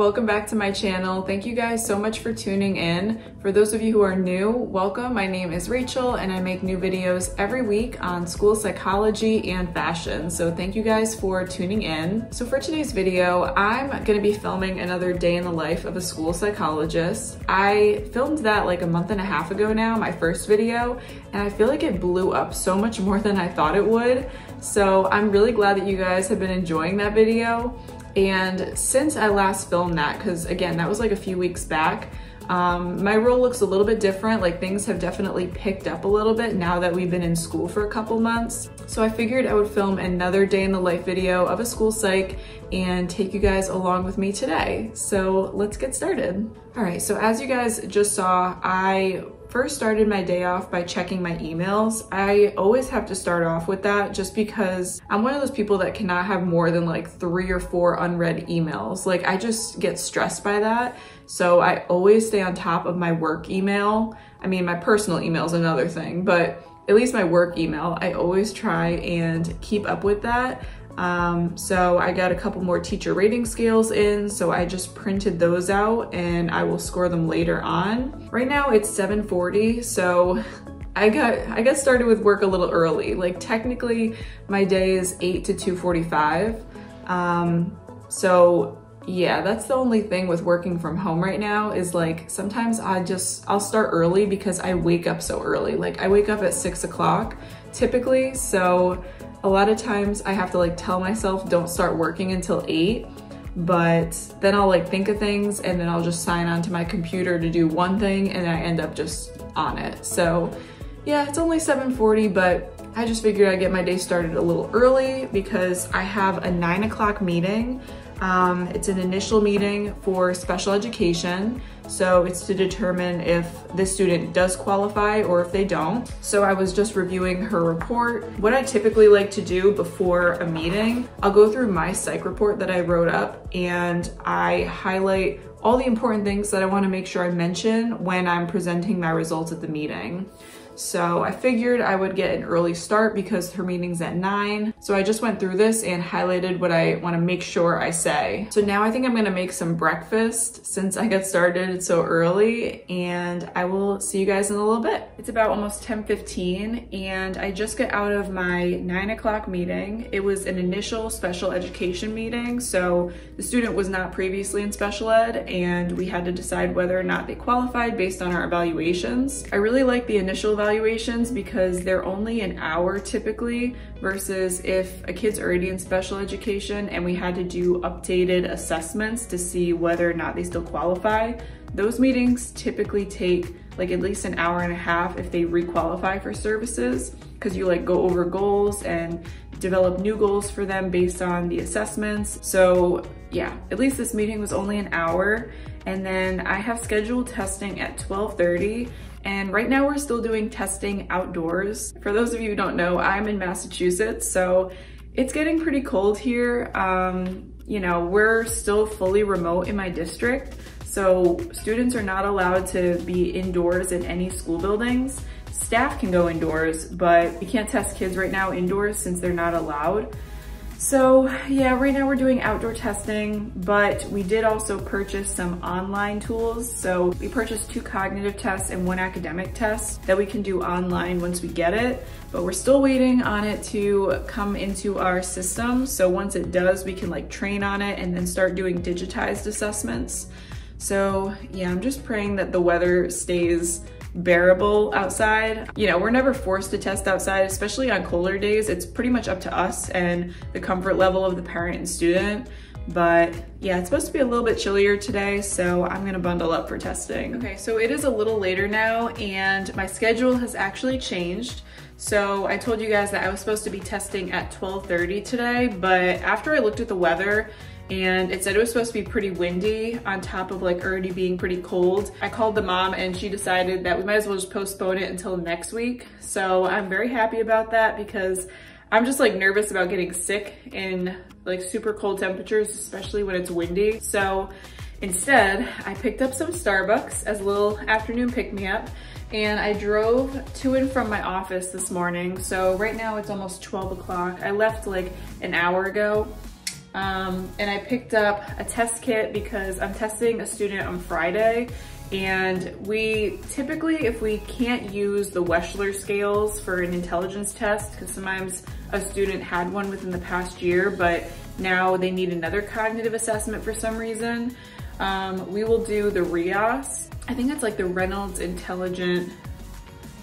welcome back to my channel. Thank you guys so much for tuning in. For those of you who are new, welcome. My name is Rachel and I make new videos every week on school psychology and fashion. So thank you guys for tuning in. So for today's video, I'm gonna be filming another day in the life of a school psychologist. I filmed that like a month and a half ago now, my first video, and I feel like it blew up so much more than I thought it would. So I'm really glad that you guys have been enjoying that video. And since I last filmed that, because again, that was like a few weeks back, my role looks a little bit different. Like things have definitely picked up a little bit now that we've been in school for a couple months. So I figured I would film another day in the life video of a school psych and take you guys along with me today. So let's get started. All right, so as you guys just saw, I first started my day off by checking my emails. I always have to start off with that just because I'm one of those people that cannot have more than like 3 or 4 unread emails. Like I just get stressed by that. So I always stay on top of my work email. I mean, my personal email is another thing, but at least my work email, I always try and keep up with that. So I got a couple more teacher rating scales in, so I just printed those out and I will score them later on. Right now it's 7:40, so I got started with work a little early. Like technically my day is 8 to 2:45. So yeah, that's the only thing with working from home right now is like sometimes I'll start early because I wake up so early. Like I wake up at 6 o'clock typically, so a lot of times I have to like tell myself don't start working until 8, but then I'll like think of things and then I'll just sign on to my computer to do one thing and I end up just on it. So yeah, it's only 7:40, but I just figured I'd get my day started a little early because I have a 9 o'clock meeting. It's an initial meeting for special education. So it's to determine if this student does qualify or if they don't. So I was just reviewing her report. What I typically like to do before a meeting, I'll go through my psych report that I wrote up and I highlight all the important things that I want to make sure I mention when I'm presenting my results at the meeting. So I figured I would get an early start because her meeting's at 9. So I just went through this and highlighted what I want to make sure I say. So now I think I'm going to make some breakfast since I got started so early, and I will see you guys in a little bit. It's about almost 10:15 and I just got out of my 9 o'clock meeting. It was an initial special education meeting. So the student was not previously in special ed and we had to decide whether or not they qualified based on our evaluations. I really like the initial evaluations because they're only an hour typically versus if a kid's already in special education and we had to do updated assessments to see whether or not they still qualify. Those meetings typically take like at least an hour and a half if they re-qualify for services, because you like go over goals and develop new goals for them based on the assessments. So yeah, at least this meeting was only an hour. And then I have scheduled testing at 12:30. And right now we're still doing testing outdoors. For those of you who don't know, I'm in Massachusetts, so it's getting pretty cold here. You know, we're still fully remote in my district, so students are not allowed to be indoors in any school buildings. Staff can go indoors, but we can't test kids right now indoors since they're not allowed. So yeah, right now we're doing outdoor testing, but we did also purchase some online tools. So we purchased 2 cognitive tests and 1 academic test that we can do online once we get it, but we're still waiting on it to come into our system. So once it does, we can like train on it and then start doing digitized assessments. So yeah, I'm just praying that the weather stays bearable outside. You know, we're never forced to test outside, especially on colder days. It's pretty much up to us and the comfort level of the parent and student. But yeah, it's supposed to be a little bit chillier today, so I'm gonna bundle up for testing. Okay, so it is a little later now and my schedule has actually changed. So I told you guys that I was supposed to be testing at 12:30 today, but after I looked at the weather and it said it was supposed to be pretty windy on top of like already being pretty cold, I called the mom and she decided that we might as well just postpone it until next week. So I'm very happy about that because I'm just like nervous about getting sick in like super cold temperatures, especially when it's windy. So instead, I picked up some Starbucks as a little afternoon pick-me-up and I drove to and from my office this morning. So right now it's almost 12 o'clock. I left like an hour ago And I picked up a test kit because I'm testing a student on Friday, and we typically, if we can't use the Wechsler scales for an intelligence test, because sometimes a student had one within the past year, but now they need another cognitive assessment for some reason, we will do the RIAS. I think it's like the Reynolds Intelligent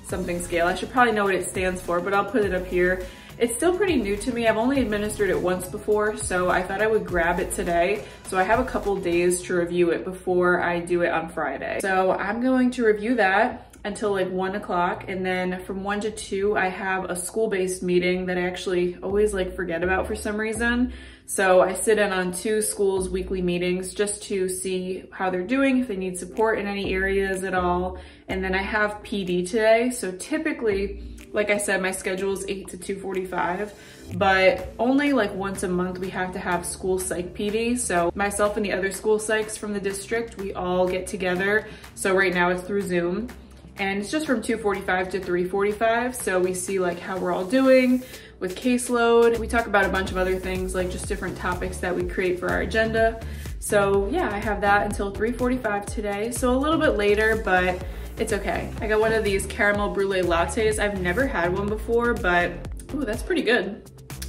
something scale. I should probably know what it stands for, but I'll put it up here. It's still pretty new to me. I've only administered it once before, so I thought I would grab it today. So I have a couple days to review it before I do it on Friday. So I'm going to review that until like 1 o'clock, and then from 1 to 2, I have a school-based meeting that I actually always like forget about for some reason. So I sit in on 2 schools' weekly meetings just to see how they're doing, if they need support in any areas at all. And then I have PD today. So typically, like I said, my schedule is 8 to 2:45, but only like once a month we have to have school psych PD. So myself and the other school psychs from the district, we all get together. So right now it's through Zoom, and it's just from 2:45 to 3:45. So we see like how we're all doing with caseload. We talk about a bunch of other things, like just different topics that we create for our agenda. So yeah, I have that until 3:45 today. So a little bit later, but it's okay. I got one of these caramel brulee lattes. I've never had one before, but ooh, that's pretty good.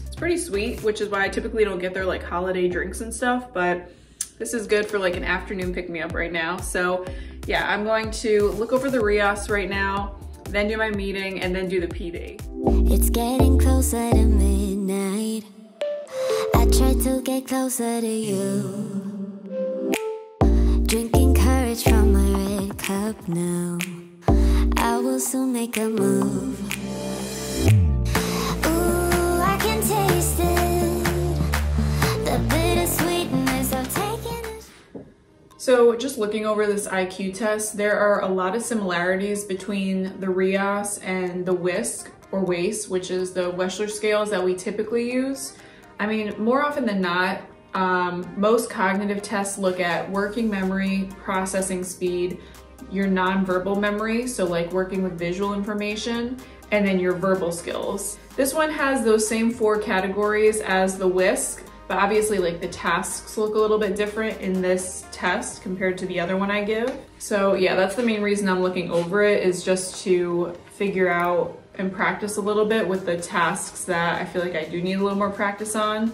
It's pretty sweet, which is why I typically don't get their like holiday drinks and stuff, but this is good for like an afternoon pick-me-up right now. So yeah, I'm going to look over the RIAS right now, then do my meeting, and then do the PD. It's getting closer to midnight. I try to get closer to you. Drinking courage from my red cup now. I will soon make a move. Ooh, I can taste it. The bittersweetness of taking it. So just looking over this IQ test, there are a lot of similarities between the RIAS and the WISC or WACE, which is the Wechsler scales that we typically use. I mean, more often than not, most cognitive tests look at working memory, processing speed, your nonverbal memory, so like working with visual information, and then your verbal skills. This one has those same 4 categories as the WISC, but obviously like the tasks look a little bit different in this test compared to the other one I give. So yeah, that's the main reason I'm looking over it, is just to figure out and practice a little bit with the tasks that I feel like I do need a little more practice on.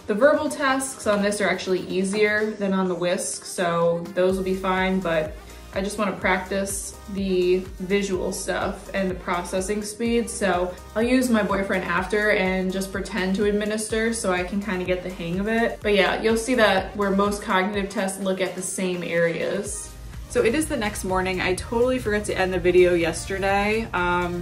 The verbal tasks on this are actually easier than on the WISC, so those will be fine, but I just want to practice the visual stuff and the processing speed. So I'll use my boyfriend after and just pretend to administer so I can kind of get the hang of it. But yeah, you'll see that where most cognitive tests look at the same areas. So it is the next morning. I totally forgot to end the video yesterday.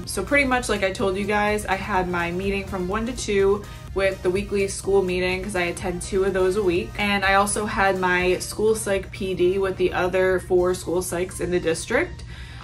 So pretty much like I told you guys, I had my meeting from 1 to 2 with the weekly school meeting, because I attend 2 of those a week. And I also had my school psych PD with the other 4 school psychs in the district.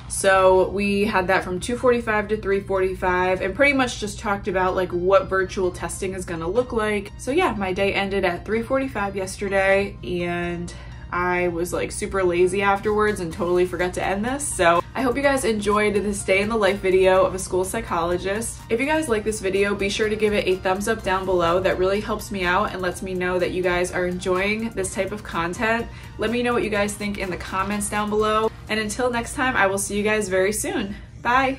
So we had that from 2:45 to 3:45 and pretty much just talked about like what virtual testing is gonna look like. So yeah, my day ended at 3:45 yesterday, and I was like super lazy afterwards and totally forgot to end this. So I hope you guys enjoyed this day in the life video of a school psychologist. If you guys like this video, be sure to give it a thumbs up down below. That really helps me out and lets me know that you guys are enjoying this type of content. Let me know what you guys think in the comments down below. And until next time, I will see you guys very soon. Bye.